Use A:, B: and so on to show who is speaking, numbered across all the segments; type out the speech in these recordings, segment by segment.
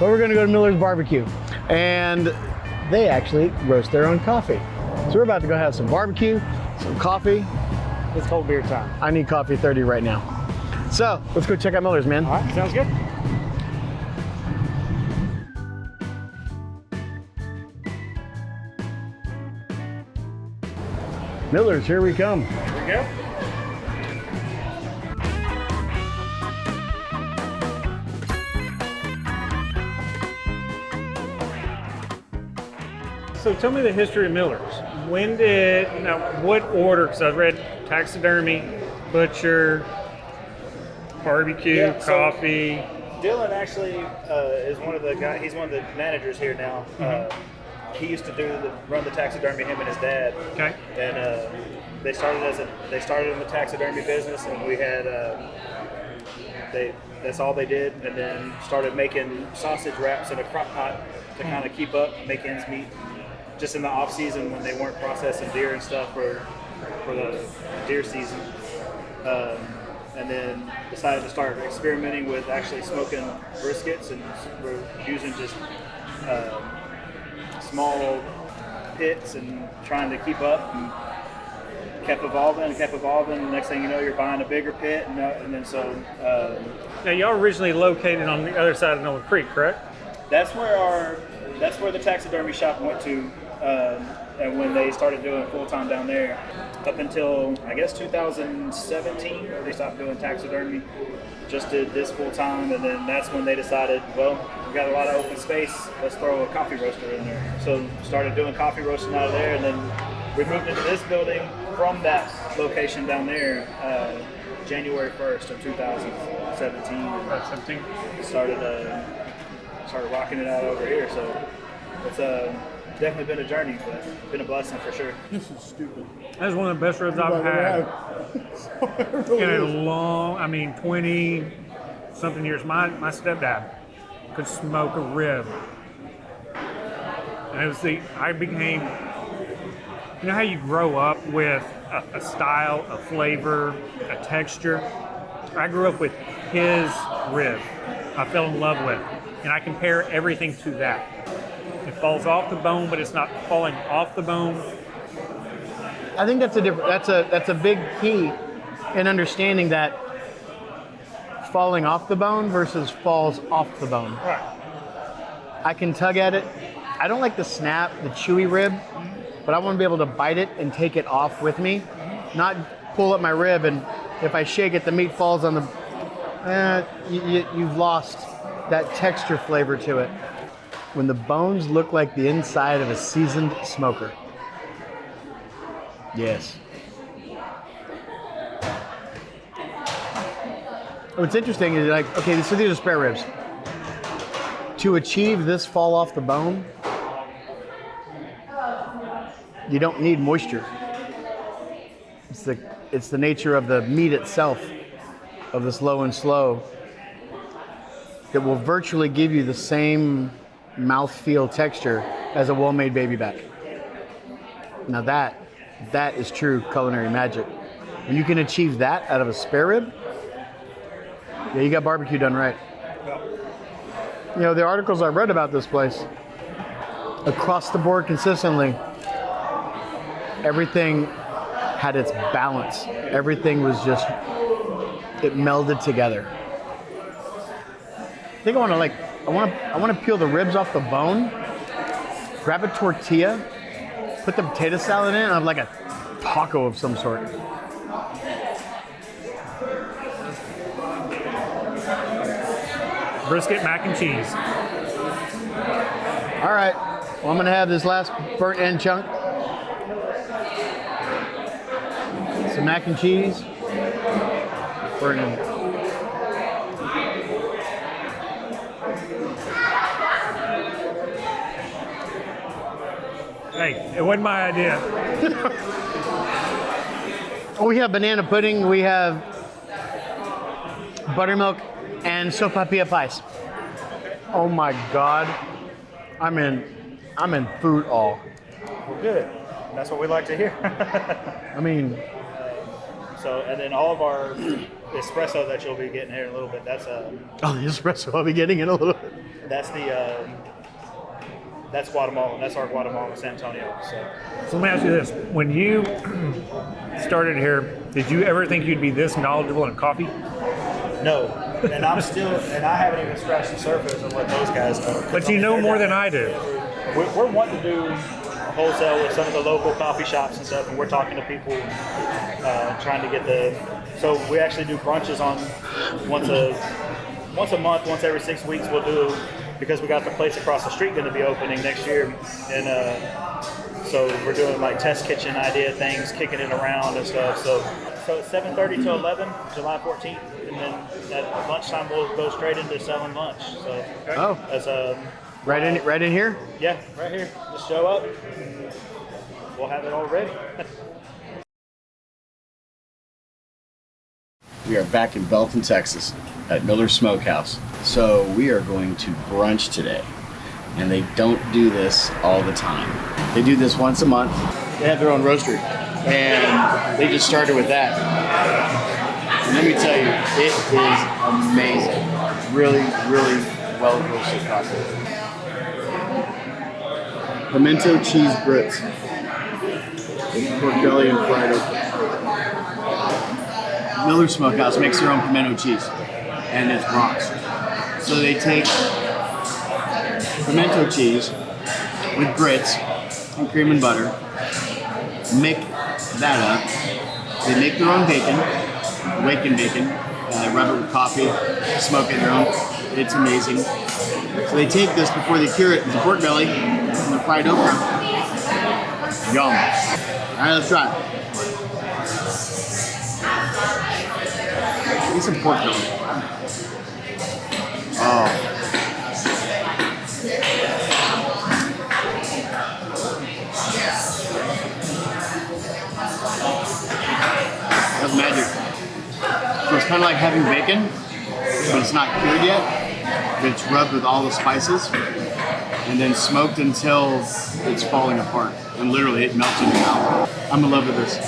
A: but we're gonna go to Miller's Barbecue. And they actually roast their own coffee. So we're about to go have some barbecue, some coffee.
B: It's cold beer time.
A: I need coffee 30 right now. So let's go check out Miller's, man.
B: All right, sounds good.
A: Miller's, here we come.
B: Here we go. So tell me the history of Miller's. What order? Because I've read taxidermy, butcher, barbecue, coffee.
C: Dylan actually is one of the guys. He's one of the managers here now. He used to run the taxidermy, him and his dad.
B: Okay.
C: And they started in the taxidermy business, and we had that's all they did, and then started making sausage wraps in a crock pot to kind of keep up, make ends meet. Just in the off season when they weren't processing deer and stuff for the deer season, and then decided to start experimenting with actually smoking briskets, and we're using just small pits and trying to keep up, and kept evolving. Next thing you know, you're buying a bigger pit, and then so.
B: Now y'all originally located on the other side of Nolan Creek, correct?
C: That's where the taxidermy shop went to. And when they started doing full time down there, up until I guess 2017, they stopped doing taxidermy. Just did this full time, and then that's when they decided, well, we got a lot of open space. Let's throw a coffee roaster in there. So started doing coffee roasting out of there, and then we moved into this building from that location down there, January 1st of 2017. Started rocking it out over here. So it's definitely been a journey, but been a blessing for sure.
A: This is stupid.
B: That's one of the best ribs I've had in a long, 20 something years. My stepdad could smoke a rib. And it was I became, you know how you grow up with a style, a flavor, a texture? I grew up with his rib. I fell in love with, and I compare everything to that. It falls off the bone, but it's not falling off the bone.
A: I think that's a big key in understanding that falling off the bone versus falls off the bone.
B: Right.
A: I can tug at it. I don't like the snap, the chewy rib, but I want to be able to bite it and take it off with me, not pull up my rib and if I shake it, the meat falls on the. You've lost that texture flavor to it. When the bones look like the inside of a seasoned smoker. Yes. What's interesting is okay, so these are spare ribs. To achieve this fall off the bone, you don't need moisture. It's the nature of the meat itself, of this low and slow, that will virtually give you the same mouthfeel texture as a well-made baby back. Now that is true culinary magic. When you can achieve that out of a spare rib, yeah, you got barbecue done right. You know, the articles I read about this place, across the board consistently, everything had its balance. Everything was just, it melded together. I think I want to peel the ribs off the bone, grab a tortilla, put the potato salad in, and have like a taco of some sort.
B: Brisket Mac and Cheese.
A: All right, well, I'm gonna have this last burnt end chunk. Some mac and cheese, burnt end.
B: Hey, it wasn't my idea.
A: We have banana pudding, we have buttermilk, and sopapilla pies. Oh my God, I'm in food awe.
C: Well, good. That's what we like to hear.
A: I mean,
C: so, and then all of our espresso that you'll be getting here in a little bit, that's
A: oh, the espresso I'll be getting in a little bit.
C: that's Guatemala. That's our Guatemala, San Antonio.
B: So let me ask you this: when you started here, did you ever think you'd be this knowledgeable in coffee?
C: No, and I haven't even scratched the surface of what those guys know.
B: But you know more than I do.
C: We're wanting to do wholesale with some of the local coffee shops and stuff, and we're talking to people trying to get so we actually do brunches on once a month, once every 6 weeks we'll do, because we got the place across the street going to be opening next year, and so we're doing like test kitchen idea things, kicking it around and stuff. So it's 7:30 to 11, July 14th, and then at lunchtime we'll go straight into selling lunch. So that's
A: right in here.
C: Yeah, right here. Just show up. We'll have it all ready.
A: We are back in Belton, Texas at Miller's Smokehouse. So we are going to brunch today. And they don't do this all the time. They do this once a month. They have their own roastery. And they just started with that. And let me tell you, it is amazing. Really, really well roasted coffee. Pimento cheese grits. Pork belly and fried okra. Miller's Smokehouse makes their own pimento cheese, and it rocks. So they take pimento cheese with grits and cream and butter, make that up. They make their own bacon, Waken bacon, rub it with coffee, smoke it their own. It's amazing. So they take this before they cure it with the pork belly and the fried okra. Yum. All right, let's try it. Need some pork belly. Oh. That's magic. So it's kind of like having bacon, but it's not cured yet. But it's rubbed with all the spices and then smoked until it's falling apart. And literally it melts in your mouth. I'm in love with this.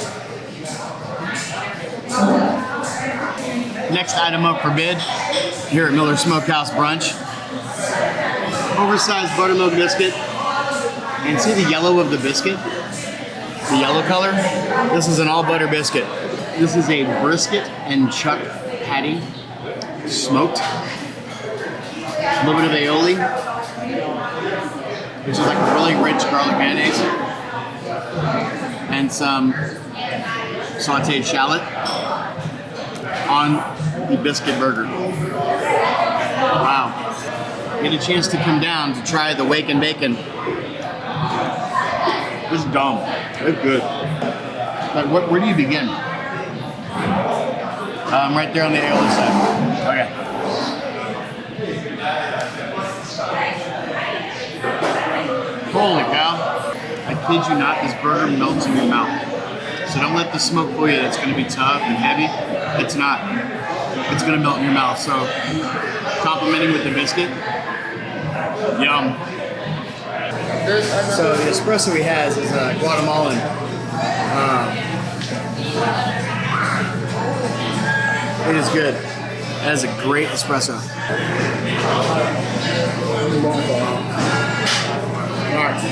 A: Next item up for bid here at Miller's Smokehouse Brunch. Oversized buttermilk biscuit. And see the yellow of the biscuit? The yellow color? This is an all butter biscuit. This is a brisket and chuck patty, smoked. A little bit of aioli, which is like a really rich garlic mayonnaise. And some sauteed shallot on the biscuit burger. Wow. Get a chance to come down to try the Waken bacon. It's dumb. It's good. Like, where do you begin? Right there on the aioli side. Okay. Holy cow. I kid you not, this burger melts in your mouth. So don't let the smoke fool you. It's going to be tough and heavy. It's not. It's going to melt in your mouth. So complimenting with the biscuit. Yum. So the espresso he has is Guatemalan. It is good. That is a great espresso. Alright.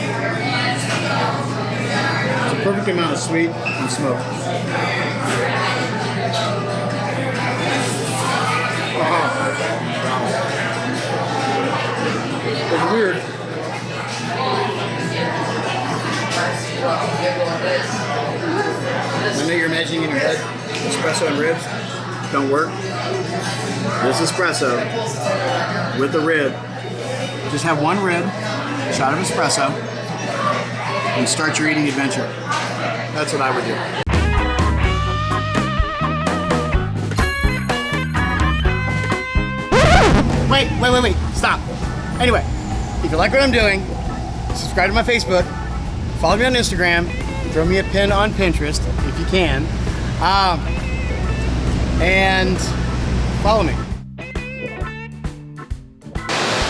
A: It's a perfect amount of sweet and smoke. It's weird. I know you're imagining in your head espresso and ribs don't work. This espresso with the rib, just have one rib, a shot of espresso, and start your eating adventure. That's what I would do. Wait, stop. Anyway, if you like what I'm doing, subscribe to my Facebook, follow me on Instagram, throw me a pin on Pinterest if you can, and follow me.